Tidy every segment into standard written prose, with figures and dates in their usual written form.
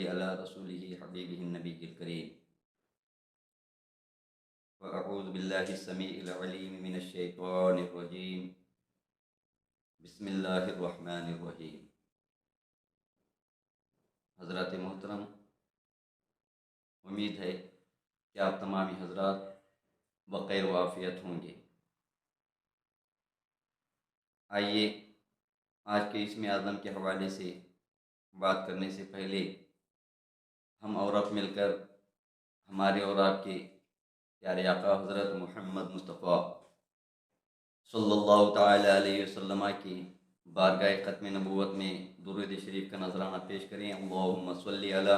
صلی علی رسولہ حبیبہ النبی الکریم وأعوذ باللہ السمیع العلیم من الشیطان الرجیم بسم اللہ الرحمن الرحیم۔ حضرات محترم، امید ہے کہ آپ تمامی حضرات بخیر و عافیت ہوں گے۔ آئیے آج کے اسم اعظم کے حوالے سے بات کرنے سے پہلے ہم اور آپ مل کر ہمارے اور آپ کے پیارے آقا حضرت محمد مصطفیٰ صلی اللہ تعالی علیہ وسلم کی بارگاہ ختم نبوت میں درود شریف کا نذرانہ پیش کریں۔ اللہم صلی علی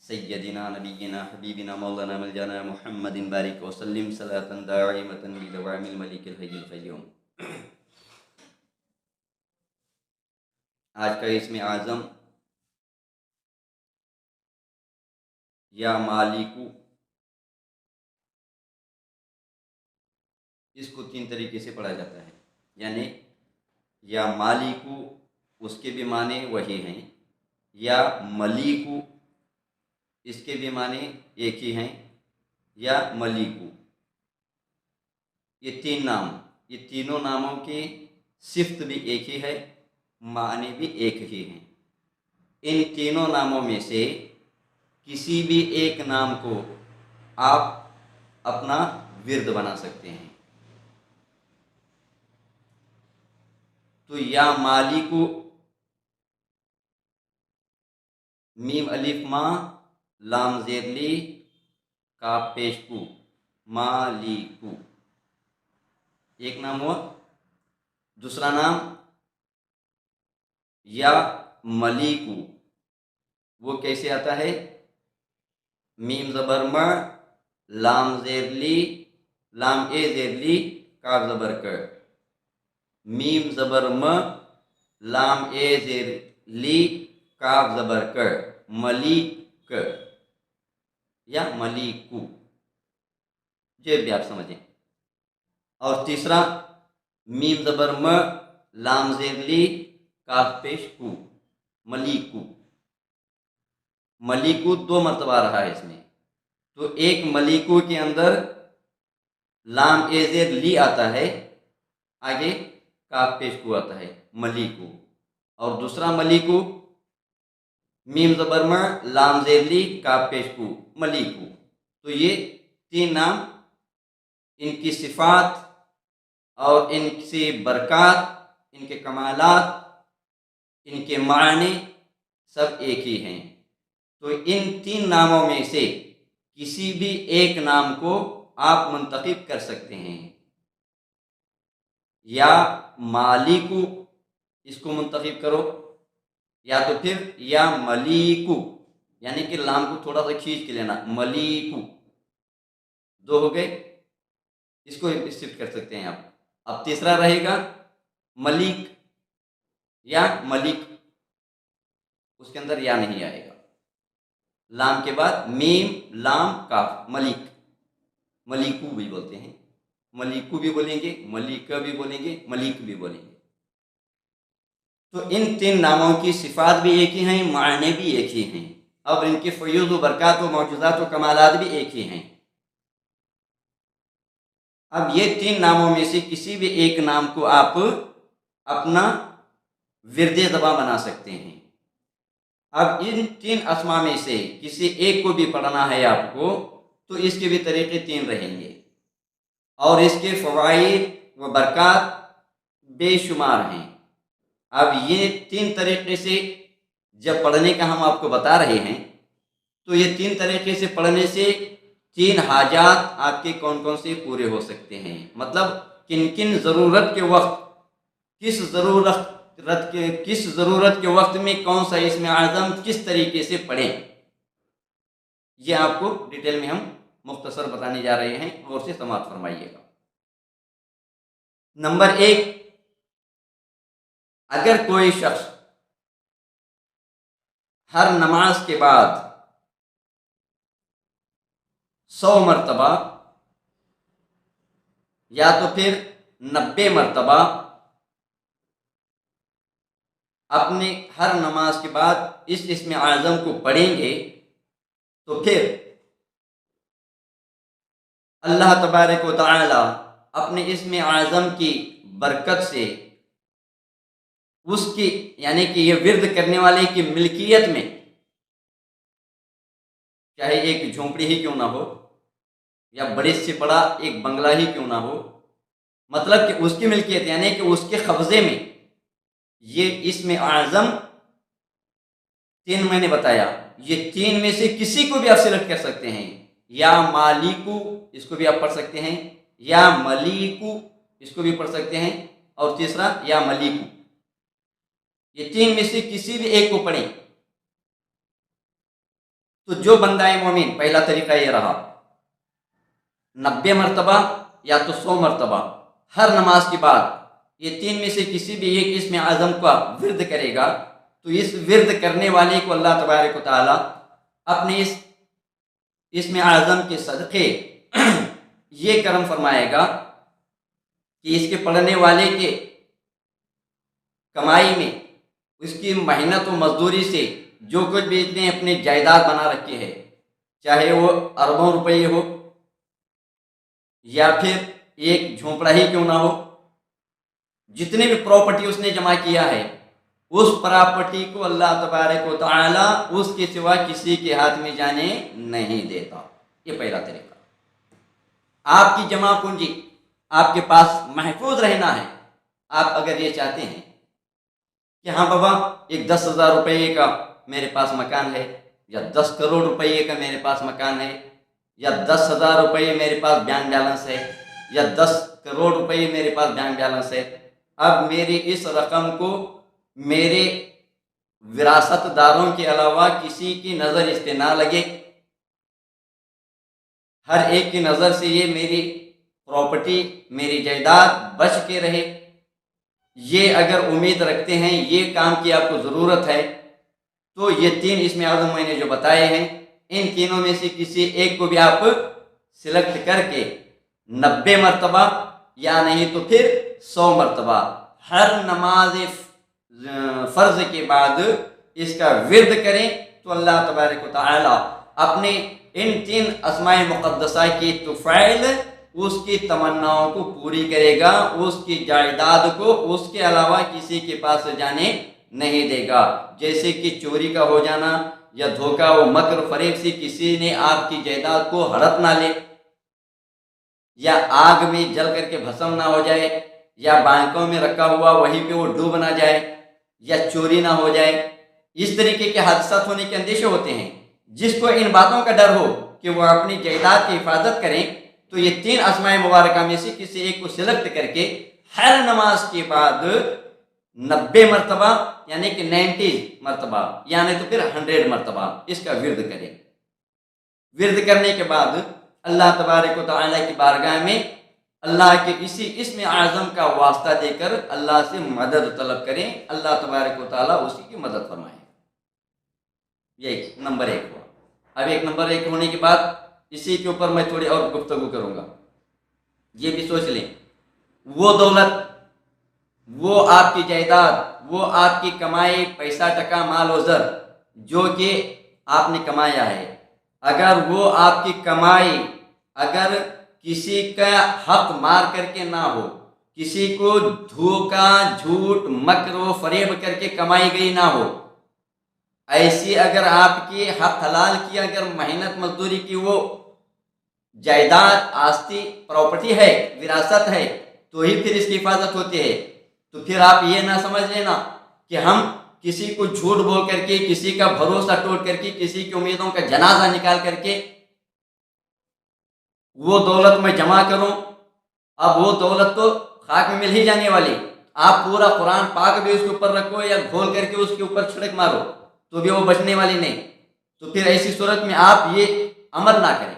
سیدنا نبینا حبیبنا مولانا ملجانا محمد بارک وسلم صلاۃ دائمۃ بدوام الملک الحی القیوم۔ آج کا اسم اعظم یا مالکو، اس کو 3 طریقے سے پڑھا جاتا ہے، یعنی یا مالکو اس کے بھی معنی وہی ہیں، یا ملیکو اس کے بھی معنی ایک ہی ہیں، یا ملیکو، یہ 3 نام، یہ تینوں ناموں کی صفت بھی ایک ہی ہے، معنی بھی ایک ہی ہیں۔ ان تینوں ناموں میں سے کسی بھی ایک نام کو آپ اپنا ورد بنا سکتے ہیں۔ تو یا مالکو، میم الف ما لام زیر لی کاف پیش کو، مالیکو ایک نام ہوا۔ دوسرا نام یا ملیکو، وہ کیسے آتا ہے؟ میم زبر م، لام زیر لی، لام اے زیر لی، کاف زبر ک، میم زبر م، لام اے زیر لی، کاف زبر ک، ملیک یا ملیکو، یہ بھی آپ سمجھیں۔ اور تیسرا میم زبر م، لام زیر لی، کاف پیش کو، ملیکو۔ ملیکو 2 مرتبہ رہا ہے اس میں، تو ایک ملیکو کے اندر لام اے زیر لی آتا ہے، آگے کاف پیش کو آتا ہے، ملیکو۔ اور دوسرا ملیکو میم زبر م، لام زیر لی، کاف پیش کو، ملیکو۔ تو یہ 3 نام، ان کی صفات اور ان سے برکات، ان کے کمالات، ان کے معنی سب ایک ہی ہیں۔ تو ان 3 ناموں میں سے کسی بھی ایک نام کو آپ منتخب کر سکتے ہیں۔ یا مالکو اس کو منتخب کرو، یا تو پھر یا ملیکو، یعنی کہ لام کو تھوڑا سا کھینچ کے لینا، ملیکو 2 ہو گئے، اس کو شفٹ کر سکتے ہیں آپ۔ اب تیسرا رہے گا ملیک یا ملک، اس کے اندر یا نہیں آئے گا، لام کے بعد میم لام کاف، ملک، ملیکو بھی بولتے ہیں، ملیکو بھی بولیں گے، ملیکہ بھی بولیں گے، ملیک بھی بولیں گے۔ تو ان 3 ناموں کی صفات بھی ایک ہی ہیں، معنی بھی ایک ہی ہیں، اور ان کے فیوض و برکات و معجزات و کمالات بھی ایک ہی ہیں۔ اب یہ 3 ناموں میں سے کسی بھی ایک نام کو آپ اپنا ورد زباں بنا سکتے ہیں۔ اب ان 3 اسما میں سے کسی ایک کو بھی پڑھنا ہے آپ کو، تو اس کے بھی طریقے 3 رہیں گے، اور اس کے فوائد و برکات بے شمار ہیں۔ اب یہ 3 طریقے سے جب پڑھنے کا ہم آپ کو بتا رہے ہیں، تو یہ 3 طریقے سے پڑھنے سے 3 حاجات آپ کے کون کون سے پورے ہو سکتے ہیں، مطلب کن کن ضرورت کے وقت، کس ضرورت کے وقت میں کون سا اسم اعظم کس طریقے سے پڑھیں، یہ آپ کو ڈیٹیل میں ہم مختصر بتانے جا رہے ہیں، اور اسے سماعت فرمائیے گا۔ نمبر 1، اگر کوئی شخص ہر نماز کے بعد 100 مرتبہ یا تو پھر 90 مرتبہ اپنے ہر نماز کے بعد اس اسم اعظم کو پڑھیں گے تو پھر اللہ تبارک و تعالی اپنے اسم اعظم کی برکت سے اس کی یعنی کہ یہ ورد کرنے والے کی ملکیت میں، چاہے ایک جھونپڑی ہی کیوں نہ ہو یا بڑے سے بڑا ایک بنگلہ ہی کیوں نہ ہو، مطلب کہ اس کی ملکیت یعنی کہ اس کے قبضے میں یہ اسم اعظم 3 میں نے بتایا، یہ 3 میں سے کسی کو بھی آپ سلیکٹ کر سکتے ہیں، یا مالکو اس کو بھی آپ پڑھ سکتے ہیں، یا ملیکو اس کو بھی پڑھ سکتے ہیں، اور تیسرا یا ملیکو، یہ 3 میں سے کسی بھی ایک کو پڑھیں تو جو بندہ مومن، پہلا طریقہ یہ رہا 90 مرتبہ یا تو 100 مرتبہ ہر نماز کے بعد یہ 3 میں سے کسی بھی ایک اسم اعظم کا ورد کرے گا تو اس ورد کرنے والے کو اللہ تبارک و تعالی اپنے اس اسم اعظم کے صدقے یہ کرم فرمائے گا کہ اس کے پڑھنے والے کے کمائی میں، اس کی محنت و مزدوری سے جو کچھ بھی اس نے اپنی جائیداد بنا رکھی ہے، چاہے وہ اربوں روپے ہو یا پھر ایک جھونپڑا ہی کیوں نہ ہو، جتنے بھی پراپرٹی اس نے جمع کیا ہے اس پراپرٹی کو اللہ تبارک و تعالی اس کے سوا کسی کے ہاتھ میں جانے نہیں دیتا۔ یہ پہلا طریقہ، آپ کی جمع پونجی آپ کے پاس محفوظ رہنا ہے۔ آپ اگر یہ چاہتے ہیں کہ ہاں بابا ایک 10,000 روپے کا میرے پاس مکان ہے، یا 10 کروڑ روپے کا میرے پاس مکان ہے، یا 10,000 روپے میرے پاس بینک بیلنس ہے، یا 10 کروڑ روپے میرے پاس بینک بیلنس ہے، اب میری اس رقم کو میرے وراثت داروں کے علاوہ کسی کی نظر اس پہ نہ لگے، ہر ایک کی نظر سے یہ میری پراپرٹی، میری جائیداد بچ کے رہے، یہ اگر امید رکھتے ہیں، یہ کام کی آپ کو ضرورت ہے، تو یہ 3 اسم اعظم میں نے جو بتائے ہیں ان تینوں میں سے کسی ایک کو بھی آپ سلیکٹ کر کے 90 مرتبہ یا نہیں تو پھر 100 مرتبہ ہر نماز فرض کے بعد اس کا ورد کریں تو اللہ تبارک و تعالی اپنے ان 3 اسماء مقدسہ کی توفیل اس کی تمناؤں کو پوری کرے گا، اس کی جائیداد کو اس کے علاوہ کسی کے پاس جانے نہیں دے گا۔ جیسے کہ چوری کا ہو جانا یا دھوکہ و مکر فریب سے کسی نے آپ کی جائیداد کو ہڑپ نہ لے، یا آگ میں جل کر کے بھسم نہ ہو جائے، یا بینکوں میں رکھا ہوا وہیں پہ وہ ڈوب نہ جائے، یا چوری نہ ہو جائے، اس طریقے کے حادثات ہونے کے اندیشے ہوتے ہیں۔ جس کو ان باتوں کا ڈر ہو کہ وہ اپنی جائیداد کی حفاظت کریں تو یہ 3 اسماء مبارکہ میں سے کسی ایک کو سلیکٹ کر کے ہر نماز کے بعد 90 مرتبہ یعنی کہ 90 مرتبہ یعنی تو پھر 100 مرتبہ اس کا ورد کریں۔ ورد کرنے کے بعد اللہ تبارک و تعالی کی بارگاہ میں اللہ کے اسی اسم اعظم کا واسطہ دے کر اللہ سے مدد طلب کریں، اللہ تبارک و تعالی اسی کی مدد فرمائے۔ یہ نمبر 1 ہوا۔ اب ایک نمبر 1 ہونے کے بعد اسی کے اوپر میں تھوڑی اور گفتگو کروں گا۔ یہ بھی سوچ لیں، وہ دولت، وہ آپ کی جائیداد، وہ آپ کی کمائی، پیسہ ٹکا مال و زر جو کہ آپ نے کمایا ہے، اگر وہ آپ کی کمائی اگر کسی کا حق مار کر کے نہ ہو، کسی کو دھوکہ جھوٹ مکر و فریب کر کے کمائی گئی نہ ہو، ایسی اگر آپ کی حق حلال کی اگر محنت مزدوری کی وہ جائیداد آستی پراپرٹی ہے، وراثت ہے، تو ہی پھر اس کی حفاظت ہوتی ہے۔ تو پھر آپ یہ نہ سمجھ لینا کہ ہم کسی کو جھوٹ بول کر کے، کسی کا بھروسہ توڑ کر کے، کسی کی امیدوں کا جنازہ نکال کر کے وہ دولت میں جمع کروں، اب وہ دولت تو خاک میں مل ہی جانے والی، آپ پورا قرآن پاک بھی اس کے اوپر رکھو یا گھول کر کے اس کے اوپر چھڑک مارو تو بھی وہ بچنے والی نہیں۔ تو پھر ایسی صورت میں آپ یہ عمل نہ کریں،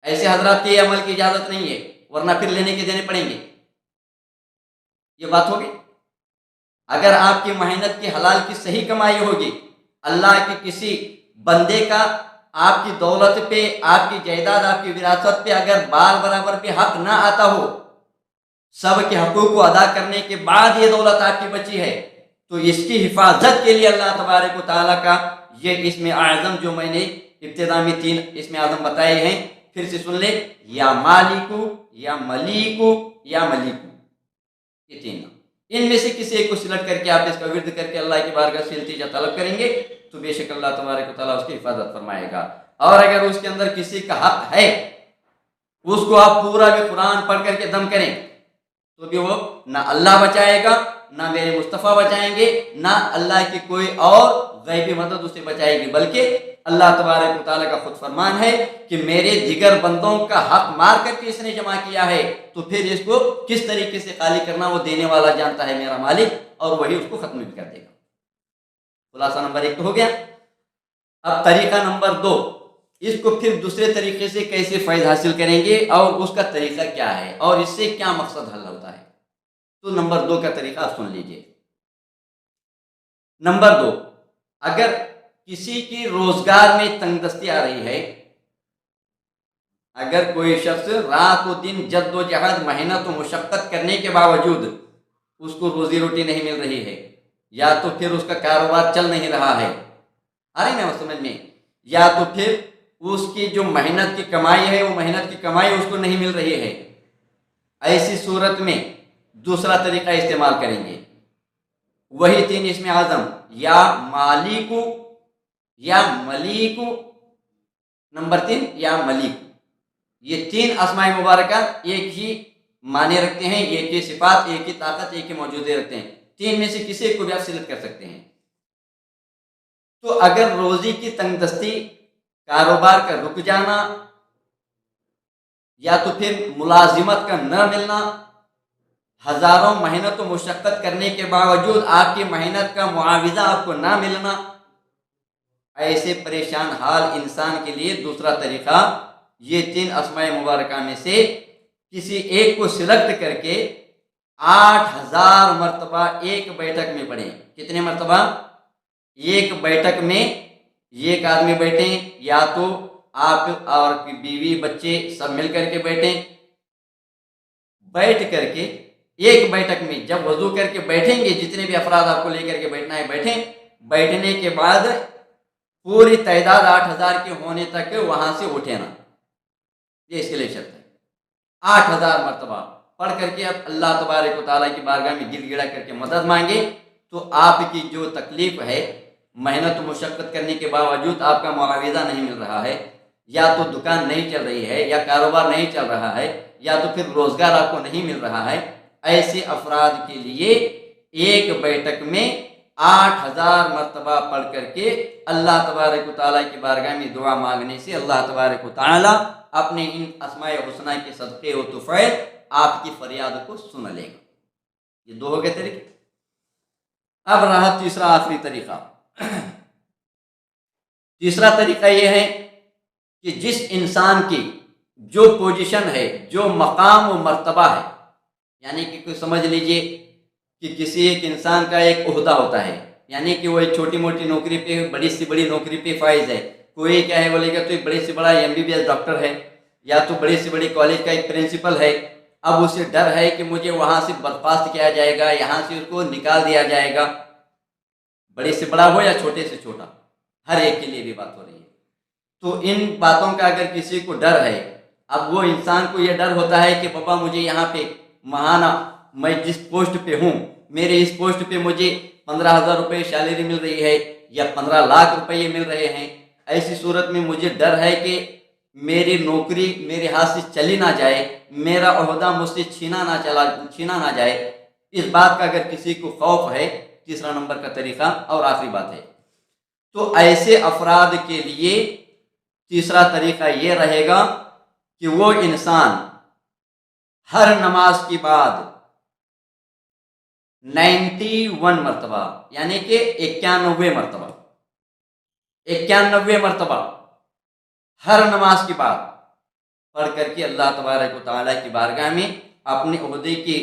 ایسے حضرات کے عمل کی اجازت نہیں ہے، ورنہ پھر لینے کے دینے پڑیں گے۔ یہ بات ہوگی۔ اگر آپ کی محنت کی حلال کی صحیح کمائی ہوگی، اللہ کے کسی بندے کا آپ کی دولت پہ، آپ کی جائیداد، آپ کی وراثت پہ اگر بال برابر پہ حق نہ آتا ہو، سب کے حقوق کو ادا کرنے کے بعد یہ دولت آپ کی بچی ہے، تو اس کی حفاظت کے لیے اللہ تبارک و تعالیٰ کا یہ اسم اعظم جو میں نے ابتدا میں 3 اسم اعظم بتائے ہیں، پھر سے سن لیں، یا مالکو یا ملیکو یا ملیکو، یہ 3 نام، ان میں سے کسی ایک کو سلیکٹ کر کے آپ اس کا ورد کر کے اللہ کی بارگاہ سے التجا طلب کریں گے تو بے شک اللہ تبارک و تعالیٰ اس کی حفاظت فرمائے گا۔ اور اگر اس کے اندر کسی کا حق ہے، اس کو آپ پورا بھی قرآن پڑھ کر کے دم کریں تو بھی وہ نہ اللہ بچائے گا، نہ میرے مصطفیٰ بچائیں گے، نہ اللہ کی کوئی اور غیبی مدد اسے بچائے گی، بلکہ اللہ تبارک و تعالیٰ کا خود فرمان ہے کہ میرے دیگر بندوں کا حق مار کر کے اس نے جمع کیا ہے، تو پھر اس کو کس طریقے سے خالی کرنا وہ دینے والا جانتا ہے، میرا مالک، اور وہی اس کو ختم بھی کر دے گا۔ خلاصہ نمبر 1 تو ہو گیا۔ اب طریقہ نمبر 2، اس کو پھر دوسرے طریقے سے کیسے فیض حاصل کریں گے اور اس کا طریقہ کیا ہے اور اس سے کیا مقصد حل ہوتا ہے، تو نمبر 2 کا طریقہ آپ سن لیجئے۔ نمبر 2، اگر کسی کی روزگار میں تنگ دستی آ رہی ہے، اگر کوئی شخص رات و دن جد و جہد محنت و مشقت کرنے کے باوجود اس کو روزی روٹی نہیں مل رہی ہے، یا تو پھر اس کا کاروبار چل نہیں رہا ہے، آ رہی نا سمجھ میں، یا تو پھر اس کی جو محنت کی کمائی ہے وہ محنت کی کمائی اس کو نہیں مل رہی ہے، ایسی صورت میں دوسرا طریقہ استعمال کریں گے، وہی 3 اسم اعظم، یا مالکو یا ملیکو، نمبر 3 یا ملیکو، یہ 3 اسماء مبارکہ ایک ہی معنی رکھتے ہیں، ایک ہی صفات، ایک ہی طاقت، ایک ہی موجودے رکھتے ہیں، 3 میں سے کسی ایک کو بھی آپ سلیکٹ کر سکتے ہیں۔ تو اگر روزی کی تنگ دستی، کاروبار کا رک جانا، یا تو پھر ملازمت کا نہ ملنا، ہزاروں محنت و مشقت کرنے کے باوجود آپ کی محنت کا معاوضہ آپ کو نہ ملنا، ایسے پریشان حال انسان کے لیے دوسرا طریقہ، یہ 3 اسماء مبارکہ میں سے کسی ایک کو سلیکٹ کر کے 8000 مرتبہ ایک بیٹھک میں پڑھیں۔ کتنے مرتبہ؟ ایک بیٹھک میں ایک آدمی بیٹھیں، یا تو آپ اور بیوی بچے سب مل کر کے بیٹھیں، بیٹھ کر کے ایک بیٹھک میں جب وضو کر کے بیٹھیں گے، جتنے بھی افراد آپ کو لے کر کے بیٹھنا ہے بیٹھیں، بیٹھنے کے بعد پوری تعداد 8000 کے ہونے تک وہاں سے اٹھے نا، یہ اس کے لیے شرط ہے۔ 8000 مرتبہ پڑھ کر کے اب اللہ تبارک و تعالیٰ کی بارگاہ میں گر گڑا کر کے مدد مانگے، تو آپ کی جو تکلیف ہے، محنت و مشقت کرنے کے باوجود آپ کا معاوضہ نہیں مل رہا ہے، یا تو دکان نہیں چل رہی ہے، یا کاروبار نہیں چل رہا ہے، یا تو پھر روزگار آپ کو نہیں مل رہا ہے، ایسے افراد کے لیے ایک بیٹھک میں 8000 مرتبہ پڑھ کر کے اللہ تبارک و تعالیٰ کی بارگاہ میں دعا مانگنے سے اللہ تبارک و تعالیٰ اپنے ان اسماء حسنہ کے صدقے و طفیل آپ کی فریاد کو سن لے گا۔ یہ 2 ہو گئے طریقے۔ اب رہا تیسرا آخری طریقہ۔ تیسرا طریقہ یہ ہے کہ جس انسان کی جو پوزیشن ہے، جو مقام و مرتبہ ہے، یعنی کہ کوئی سمجھ لیجئے کہ کسی ایک انسان کا ایک عہدہ ہوتا ہے، یعنی کہ وہ ایک چھوٹی موٹی نوکری پہ، بڑی سے بڑی نوکری پہ فائز ہے، کوئی کیا ہے بولے گا تو ایک بڑے سے بڑا MBBS ڈاکٹر ہے، یا تو بڑے سے بڑے کالج کا ایک پرنسپل ہے، اب اسے ڈر ہے کہ مجھے وہاں سے برخاست کیا جائے گا، یہاں سے اس کو نکال دیا جائے گا، بڑے سے بڑا ہو یا چھوٹے سے چھوٹا، ہر ایک کے لیے بھی بات ہو رہی ہے۔ تو ان باتوں کا اگر کسی کو ڈر ہے، اب وہ انسان کو یہ ڈر ہوتا ہے کہ بابا مجھے یہاں پہ ماہانہ، میں جس پوسٹ پہ ہوں، میرے اس پوسٹ پہ مجھے 15,000 روپے سیلری مل رہی ہے یا 15 لاکھ روپے مل رہے ہیں، ایسی صورت میں مجھے ڈر ہے کہ میری نوکری میرے ہاتھ سے چلی نہ جائے، میرا عہدہ مجھ سے چھینا نہ جائے، اس بات کا اگر کسی کو خوف ہے، تیسرا نمبر کا طریقہ اور آخری بات ہے، تو ایسے افراد کے لیے تیسرا طریقہ یہ رہے گا کہ وہ انسان ہر نماز کے بعد 91 مرتبہ، یعنی کہ 91 مرتبہ ہر نماز کے بعد پڑھ کر کے اللہ تبارک و تعالیٰ کی بارگاہ میں اپنے عہدے کی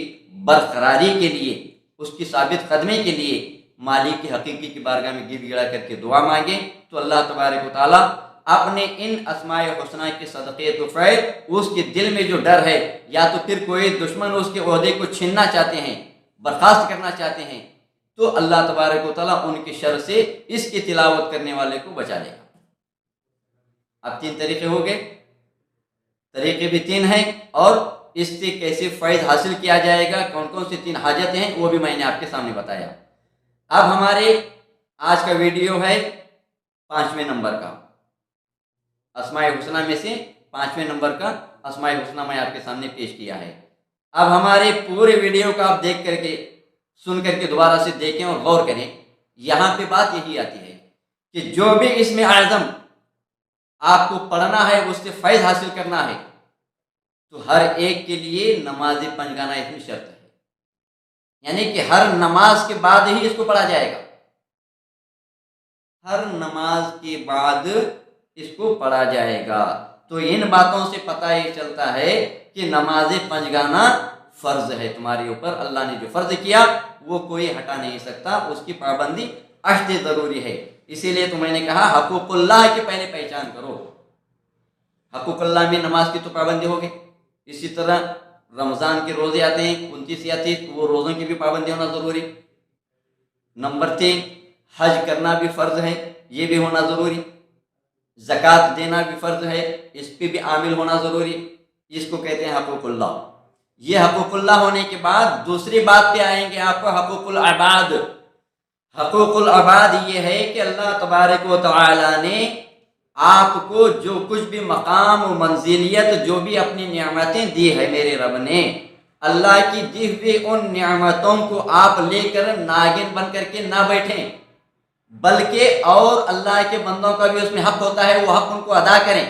برقراری کے لیے، اس کی ثابت قدمی کے لیے مالک کی حقیقی کی بارگاہ میں گر گڑا کر کے دعا مانگیں، تو اللہ تبارک و تعالیٰ اپنے ان اسماء حسنہ کے صدقے طفیل، اس کے دل میں جو ڈر ہے، یا تو پھر کوئی دشمن اس کے عہدے کو چھیننا چاہتے ہیں، برخاست کرنا چاہتے ہیں، تو اللہ تبارک و تعالیٰ ان کے شر سے اس کی تلاوت کرنے والے کو بچا لے گا۔ اب 3 طریقے ہو گئے، طریقے بھی 3 ہیں، اور اس سے کیسے فیض حاصل کیا جائے گا، کون کون سی 3 حاجتیں ہیں، وہ بھی میں نے آپ کے سامنے بتایا۔ اب ہمارے آج کا ویڈیو ہے 5ویں نمبر کا، اسماء الحسنہ میں سے 5ویں نمبر کا اسماء الحسنہ میں آپ کے سامنے پیش کیا ہے۔ اب ہمارے پورے ویڈیو کا آپ دیکھ کر کے، سن کر کے دوبارہ سے دیکھیں اور غور کریں۔ یہاں پہ بات یہی آتی ہے کہ جو بھی اسم اعظم آپ کو پڑھنا ہے، اس سے فیض حاصل کرنا ہے، تو ہر ایک کے لیے نماز 5 گانا اس میں شرط ہے، یعنی کہ ہر نماز کے بعد ہی اس کو پڑھا جائے گا، ہر نماز کے بعد اس کو پڑھا جائے گا۔ تو ان باتوں سے پتہ یہ چلتا ہے کہ نماز 5 گانا فرض ہے تمہارے اوپر، اللہ نے جو فرض کیا وہ کوئی ہٹا نہیں سکتا، اس کی پابندی اشد ضروری ہے۔ اسی لیے تو میں نے کہا حقوق اللہ کی پہلے پہچان کرو۔ حقوق اللہ میں نماز کی تو پابندی ہوگی، اسی طرح رمضان کے روزے آتے ہیں 29 یا 30، وہ روزوں کی بھی پابندی ہونا ضروری۔ نمبر 3، حج کرنا بھی فرض ہے، یہ بھی ہونا ضروری۔ زکوٰۃ دینا بھی فرض ہے، اس پہ بھی عامل ہونا ضروری۔ اس کو کہتے ہیں حقوق اللہ۔ یہ حقوق اللہ ہونے کے بعد دوسری بات پہ آئیں گے آپ کو، حقوق العباد۔ حقوق العباد یہ ہے کہ اللہ تبارک و تعالی نے آپ کو جو کچھ بھی مقام و منزلیت، جو بھی اپنی نعمتیں دی ہے میرے رب نے، اللہ کی دی ہوئی ان نعمتوں کو آپ لے کر ناگن بن کر کے نہ بیٹھیں، بلکہ اور اللہ کے بندوں کا بھی اس میں حق ہوتا ہے، وہ حق ان کو ادا کریں۔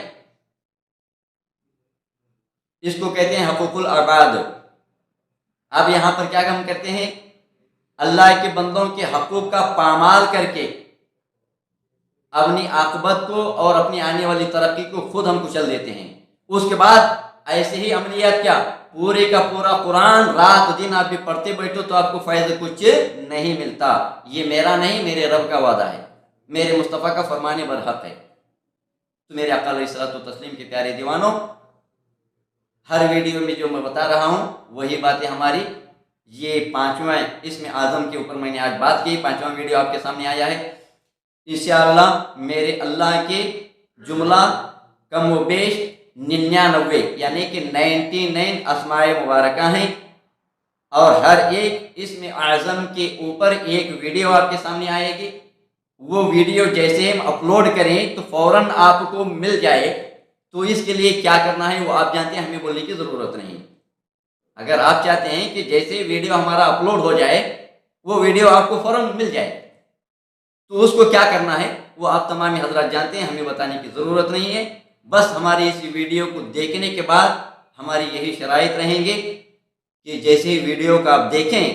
اس کو کہتے ہیں حقوق العباد۔ اب یہاں پر کیا ہم کرتے ہیں، اللہ کے بندوں کے حقوق کا پامال کر کے اپنی عاقبت کو اور اپنی آنے والی ترقی کو خود ہم کچل دیتے ہیں۔ اس کے بعد ایسے ہی عملیات کیا، پورے کا پورا قرآن رات دن آپ بھی پڑھتے بیٹھو تو آپ کو فائدہ کچھ نہیں ملتا۔ یہ میرا نہیں، میرے رب کا وعدہ ہے، میرے مصطفیٰ کا فرمان برحق ہے۔ تو میرے آقا علیہ الصلوۃ والتسلیم کے پیارے دیوانوں، ہر ویڈیو میں جو میں بتا رہا ہوں وہی باتیں ہماری یہ 5واں اسم اعظم کے اوپر میں نے آج بات کی، 5واں ویڈیو آپ کے سامنے آیا ہے۔ انشاءاللہ میرے اللہ کے جملہ کم و بیش 99 یعنی کہ 99 اسماء مبارکہ ہیں، اور ہر ایک اسم اعظم کے اوپر ایک ویڈیو آپ کے سامنے آئے گی۔ وہ ویڈیو جیسے ہم اپلوڈ کریں تو فوراً آپ کو مل جائے، تو اس کے لیے کیا کرنا ہے وہ آپ جانتے ہیں، ہمیں بولنے کی ضرورت نہیں۔ اگر آپ چاہتے ہیں کہ جیسے ویڈیو ہمارا اپلوڈ ہو جائے وہ ویڈیو آپ کو فوراً مل جائے، تو اس کو کیا کرنا ہے وہ آپ تمام حضرات جانتے ہیں، ہمیں بتانے کی ضرورت نہیں ہے۔ بس ہماری اس ویڈیو کو دیکھنے کے بعد ہماری یہی شرائط رہیں گے کہ جیسے ہی ویڈیو کا آپ دیکھیں،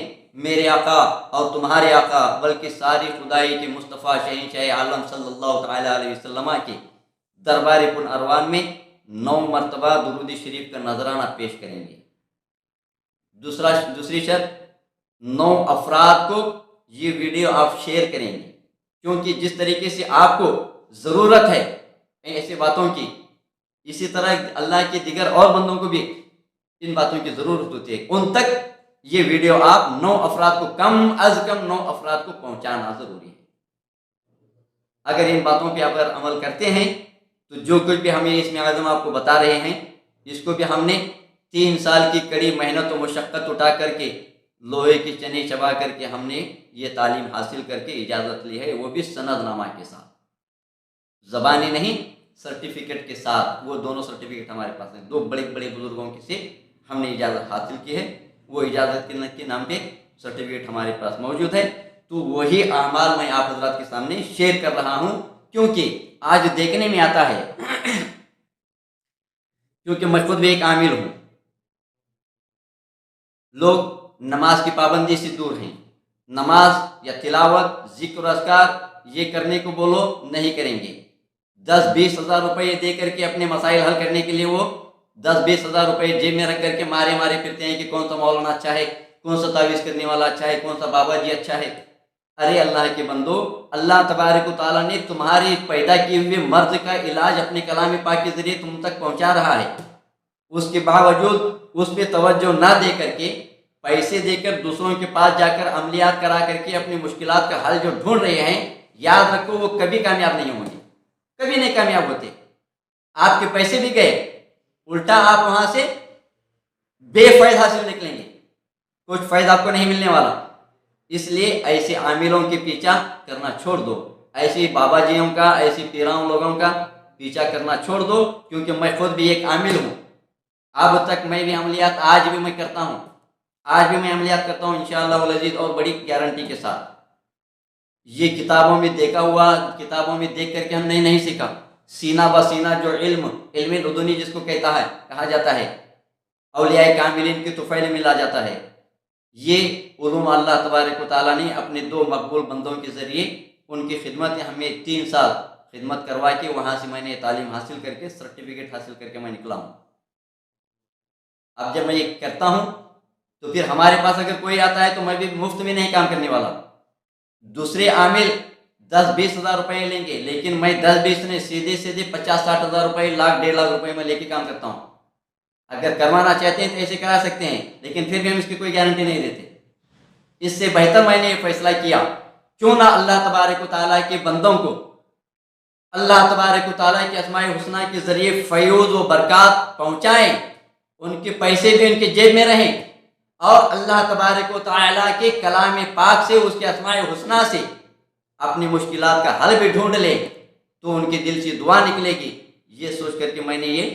میرے آقا اور تمہارے آقا بلکہ ساری خدائی کے مصطفیٰ شہنشاہ عالم صلی اللہ تعالی علیہ وسلم کے دربار پن اروان میں 9 مرتبہ درود شریف کا نذرانہ پیش کریں گے۔ دوسری شرط، 9 افراد کو یہ ویڈیو آپ شیئر کریں گے، کیونکہ جس طریقے سے آپ کو ضرورت ہے ایسے باتوں کی، اسی طرح اللہ کے دیگر اور بندوں کو بھی ان باتوں کی ضرورت ہوتی ہے۔ ان تک یہ ویڈیو آپ 9 افراد کو، کم از کم 9 افراد کو پہنچانا ضروری ہے۔ اگر ان باتوں پہ اگر عمل کرتے ہیں تو جو کچھ بھی ہمیں اسم اعظم آپ کو بتا رہے ہیں، اس کو بھی ہم نے 3 سال کی کڑی محنت و مشقت اٹھا کر کے، لوہے کی چنے چبا کر کے ہم نے یہ تعلیم حاصل کر کے اجازت لی ہے، وہ بھی سند نامہ کے ساتھ، زبانی نہیں، سرٹیفکیٹ کے ساتھ۔ وہ دونوں سرٹیفکیٹ ہمارے پاس ہیں، 2 بڑے بڑے بزرگوں سے ہم نے اجازت حاصل کی ہے، وہ اجازت کے نام پہ سرٹیفکیٹ ہمارے پاس موجود ہے۔ تو وہی اعمال میں آپ حضرات کے سامنے شیئر کر رہا ہوں، کیونکہ آج دیکھنے میں آتا ہے کیونکہ میں خود بھی ایک عامل ہوں، لوگ نماز کی پابندی سے دور ہیں، نماز یا تلاوت، ذکر و اذکار یہ کرنے کو بولو نہیں کریں گے۔ 10-20 ہزار روپئے دے کر کے اپنے مسائل حل کرنے کے لیے وہ 10-20 ہزار روپئے جیب میں رکھ کر کے مارے پھرتے ہیں کہ کون سا مولانا اچھا ہے، کون سا تعویذ کرنے والا اچھا ہے، کون سا بابا جی اچھا ہے۔ ارے اللہ کے بندو، اللہ تبارک و تعالیٰ نے تمہاری پیدا کیے ہوئے مرض کا علاج اپنے کلام پاک کے ذریعے تم تک پہنچا رہا ہے، اس کے باوجود اس پہ توجہ نہ دے کر کے پیسے دے کر دوسروں کے پاس جا کر عملیات کرا کر کے اپنی مشکلات کا حل جو ڈھونڈ رہے ہیں، یاد رکھو وہ کبھی کامیاب نہیں ہوں گے، کبھی نہیں کامیاب ہوتے۔ آپ کے پیسے بھی گئے، الٹا آپ وہاں سے بے فائد حاصل نکلیں گے، کچھ فائد آپ کو نہیں ملنے والا۔ اس لیے ایسے عاملوں کے پیچھا کرنا چھوڑ دو، ایسے بابا جیوں کا، ایسے پیراؤں لوگوں کا پیچھا کرنا چھوڑ دو، کیونکہ میں خود بھی ایک عامل ہوں۔ اب تک میں بھی عملیات آج بھی میں کرتا ہوں، آج بھی میں عملیات کرتا ہوں انشاءاللہ العزیز، اور بڑی گارنٹی کے ساتھ۔ یہ کتابوں میں دیکھا ہوا، کتابوں میں دیکھ کر کے ہم نے نہیں سیکھا، سینہ بسینہ جو علم لدنی جس کو کہا جاتا ہے، اولیاء کاملین کی طفیل ملا جاتا ہے، یہ علوم اللہ تبارک و تعالیٰ نے اپنے 2 مقبول بندوں کے ذریعے ان کی خدمت ہمیں 3 سال خدمت کروا کے وہاں سے میں نے تعلیم حاصل کر کے سرٹیفکیٹ حاصل کر کے میں نکلا ہوں۔ اب جب میں یہ کرتا ہوں تو پھر ہمارے پاس اگر کوئی آتا ہے تو میں بھی مفت میں نہیں کام کرنے والا۔ دوسرے عامل 10-20 ہزار روپے لیں گے، لیکن میں 10-20 نے سیدھے 50-60 ہزار روپے، 1,00,000-1.5 لاکھ روپے میں لے کے کام کرتا ہوں۔ اگر کروانا چاہتے ہیں تو ایسے کرا سکتے ہیں، لیکن پھر بھی ہم اس کی کوئی گارنٹی نہیں دیتے۔ اس سے بہتر میں نے یہ فیصلہ کیا، کیوں نہ اللہ تبارک و تعالیٰ کے بندوں کو اللہ تبارک و تعالیٰ کے اسماء الحسنہ کے ذریعے فیوز و برکات پہنچائیں، ان کے پیسے بھی ان کے جیب میں رہیں، اور اللہ تبارک و تعالیٰ کے کلام پاک سے، اس کے اسماء الحسنہ سے اپنی مشکلات کا حل بھی ڈھونڈ لے تو ان کے دل سے دعا نکلے گی۔ یہ سوچ کر کے میں نے یہ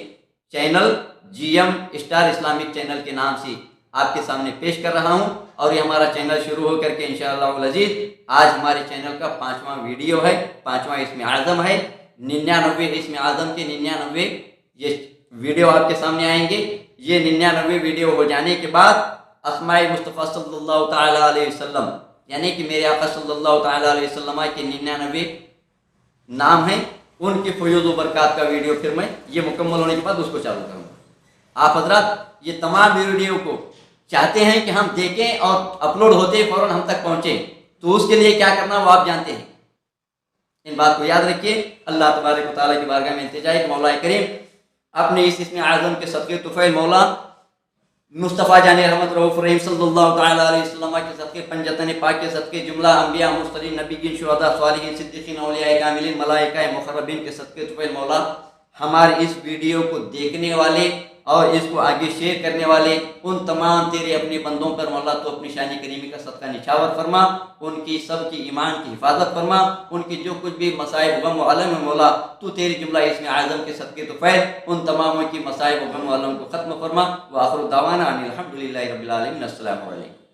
channel GM star Islamic channel کے نام سے آپ کے سامنے پیش کر رہا ہوں، اور یہ ہمارا چینل شروع ہو کر کے انشاءاللہ العزیز آج ہمارے چینل کا 5واں ویڈیو ہے، 5واں اسم اعظم ہے۔ 99 اسم اعظم کے 99 یہ ویڈیو آپ کے سامنے آئیں گے۔ یہ 99 ویڈیو ہو جانے کے بعد اسماء مصطفیٰ صلی اللہ تعالیٰ علیہ وسلم، یعنی کہ میرے آقا صلی اللہ تعالیٰ علیہ وسلم کے 99 نام ہیں، ان کی فیوز و برکات کا ویڈیو پھر میں یہ مکمل ہونے کے بعد اس کو چالو کروں گا۔ آپ حضرات یہ تمام ویڈیو کو چاہتے ہیں کہ ہم دیکھیں اور اپلوڈ ہوتے فوراً ہم تک پہنچیں، تو اس کے لیے کیا کرنا وہ آپ جانتے ہیں۔ ان بات کو یاد رکھیے۔ اللہ تبارک و تعالیٰ کی بارگاہ میں التجا ہے کہ مولا کریم اپنے اس اسم اعظم کے صدقے طفیل مولا مصطفیٰ جان رحمت رؤوف رحیم صلی اللہ تعالیٰ علیہ وسلم کے صدقے، پنجتن پاک کے صدقے، جملہ انبیاء مرسلین نبیین شہداء صالحین صدیقین اولیاء کاملین ملائکہ مقربین کے صدقے طفیل مولا ہمارے اس ویڈیو کو دیکھنے والے اور اس کو آگے شیئر کرنے والے ان تمام تیرے اپنے بندوں پر مولا تو اپنی شان کریمی کا صدقہ نچھاور فرما، ان کی سب کی ایمان کی حفاظت فرما، ان کی جو کچھ بھی مصائب غم و علم ہے مولا تو تیری جملہ اسم اعظم کے صدقے طفیل ان تماموں کی مصائب و غم و علم کو ختم فرما۔ وآخر دعوانا ان الحمدللہ رب العالمین۔ السلام علیکم۔